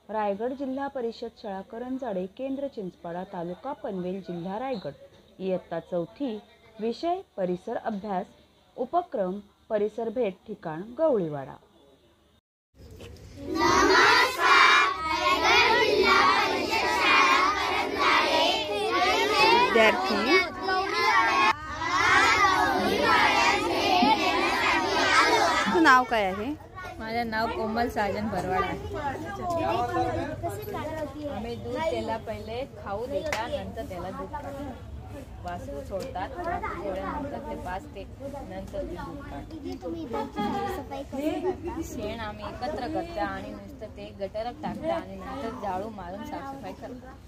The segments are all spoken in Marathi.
रायगड जिल्हा परिषद शाळा करंजाडे केंद्र चिंचपाडा तालुका पनवेल जिल्हा रायगड। इयत्ता 4थी। विषय परिसर अभ्यास। उपक्रम परिसर भेट ठिकाण गवळीवाडा। विद्यार्थी तुझं नाव काय आहे? माझं नाव कोमल साजन भरवाड आहे। आम्ही दूध त्याला पहिले खाऊ देतात, नंतर त्याला दूध काढतात, वासरू सोडतात, सोडल्यानंतर ते पाजते, नंतर ते दूध काढतात। शेण आम्ही एकत्र करतो आणि नुसतं ते गटारात टाकतो आणि नंतर जाळू मारून साफसफाई करतो।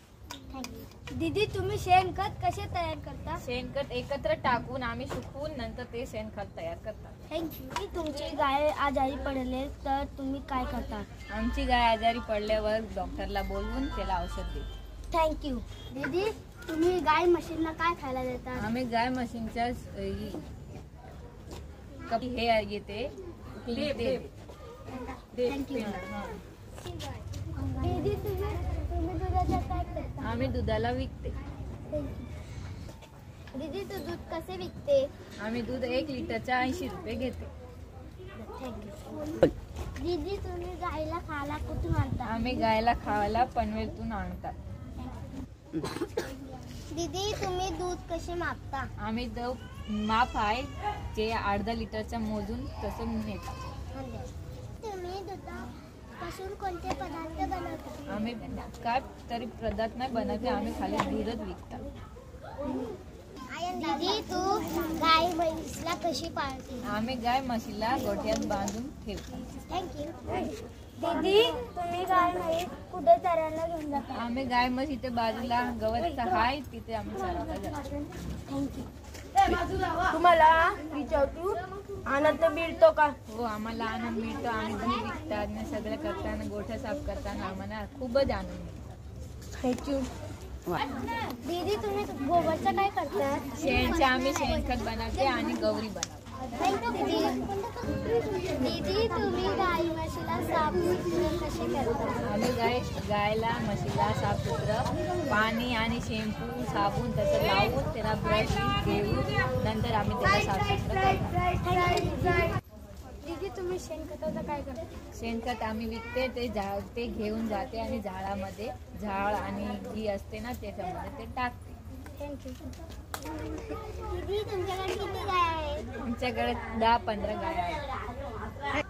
दीदी तुम्ही शेणखत कसे तयार करता? शेणखत एकत्र टाकून आम्ही सुकवून नंतर ते शेणखत तयार करतात। थँक्यू। तुमची गाय आजारी पडले तर तुम्ही काय करता? आमची गाय आजारी पडल्यावर डॉक्टरला बोलवून त्याला औषध देतो। थँक्यू। दीदी तुम्ही गाय म्हशींना काय खायला देता? आम्ही गाय म्हशींच्या हे येते थँक्यू। दीदी तुम्ही दुधाचा काय करता? आम्ही दुधाला विकते। दीदी तू दूध कसे विकते? आम्ही दूध 1 लिटरचा 80 रुपये घेते। दीदी तुम्ही गायला खायला कुठून आणता? आम्ही गायला खायला पनवेलतून आणतात। दीदी तुम्ही दूध कसे मापता? आम्ही जो माप आहे ते अर्धा लिटरचा मोजून तसं नेतो। तुम्ही दुधापासून कोणते पदार्थ बनवता? आम्ही काय तरी पदार्थ नाही बनवते, आम्ही खाली दूधच विकतो। दीदी तू गाय म्हशीला कशी पाळते? आम्ही गाय म्हशीला गोठ्यात बांधून ठेवतो। थँक्यू। दीदी तुम्ही गाय म्हैस कुठे चरायला घेऊन जाता? आम्ही गाय म्हशी इथे बाजूला गवत आहे तिथे आम्ही चरायला जातो। थँक्यू। तुम्हाला विचारतो आनंद मिळतो का? हो, आम्हाला आनंद मिळतो। आम्ही दूध विकताना सगळं करताना गोठा साफ करताना आम्हाला खूपच आनंद मिळतो। थँक्यू। दीदी तुम्ही गोबरचं काय करता? शेणचे आम्ही शेणखत बनवते आणि गौरी बनवते। दीदी तुम्ही गाय म्हशीला साफ कसे करता? आम्ही गायला म्हशीला साफसुथरं पाणी आणि शॅम्पू साबण तसं लावून त्याला ब्रश घेऊन नंतर आम्ही त्याला साफसुथरं करतो। दीदी तुम्ही शेणखताचं काय करता? शेणखत आम्ही विकते, ते घेऊन जाते आणि झाडामध्ये झाड आणि जी असते ना त्याच्यामध्ये ते टाकते। थँक्यू। दीदी तुमच्याकडे किती गाय आहेत? आमच्याकडे 10-15 गाय आहेत।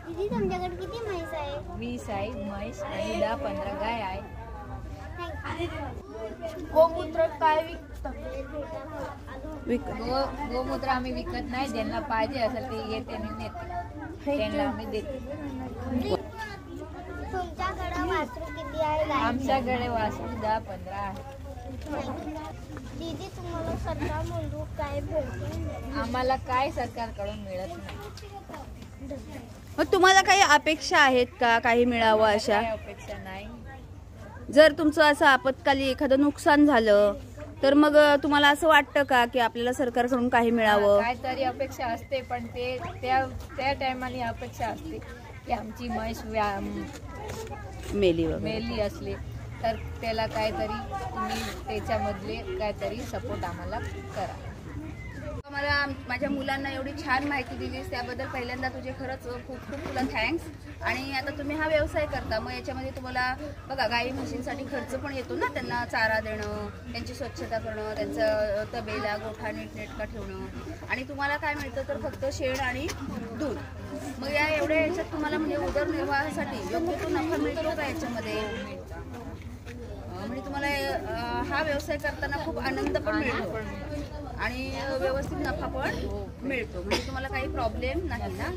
दीदी तुमच्याकडे किती म्हैस आहे? 20 आहे म्हैस आणि 10-15 गाय आहे। गोमूत्र काय विकतात? गोमूत्र आम्ही विकत नाही, ज्यांना पाहिजे असेल ते येते आणि नेते, त्यांना आम्ही देतो। तुमच्याकडे वासरू किती आहे? आमच्याकडे वासरू 10-15 आहे। दीदी तुम्हाला सरकार म्हणून काय भेटते? आम्हाला काय सरकारकडून मिळत नाही। मग तुम्हाला काही अपेक्षा आहेत का, काही मिळावं अशा? काय अपेक्षा नाही। जर तुमचं असं आपत्काली एखादं नुकसान झालं तर मग तुम्हाला असं वाटतं का की आपल्याला सरकारकडून काही मिळावं? काहीतरी अपेक्षा असते, पण ते त्या टायमाला अपेक्षा असते की आमची म्हैस मेली असली तर त्याला काहीतरी तुम्ही त्याच्यामधले काहीतरी सपोर्ट आम्हाला करा। मला माझ्या मुलांना एवढी छान माहिती दिलीस त्याबद्दल पहिल्यांदा तुझे खरंच खूप खूप तुला थँक्स। आणि आता तुम्ही हा व्यवसाय करता, मग याच्यामध्ये तुम्हाला बघा गाई म्हशींसाठी खर्च पण येतो ना, त्यांना चारा देणं, त्यांची स्वच्छता करणं, त्यांचं तबेला गोठा नीटनेटका ठेवणं, आणि तुम्हाला काय मिळतं तर फक्त शेण आणि दूध। मग या एवढ्या याच्यात तुम्हाला म्हणजे उदरनिर्वाहासाठी योग्य तो नफा मिळतो का याच्यामध्ये? म्हणजे तुम्हाला हा व्यवसाय करताना खूप आनंद पण मिळतो आणि व्यवस्थित नफा पण मिळतो, म्हणजे तुम्हाला काही प्रॉब्लेम नाही ना?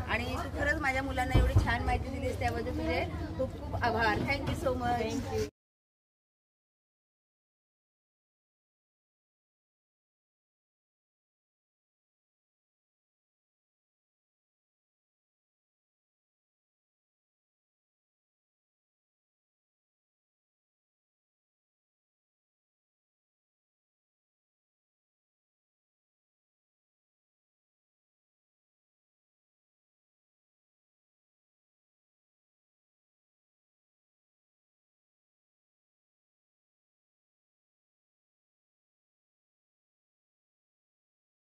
आणि तू खरंच माझ्या मुलांना एवढी छान माहिती दिलीस त्याबद्दल तुझे खूप खूप आभार। Thank you so much.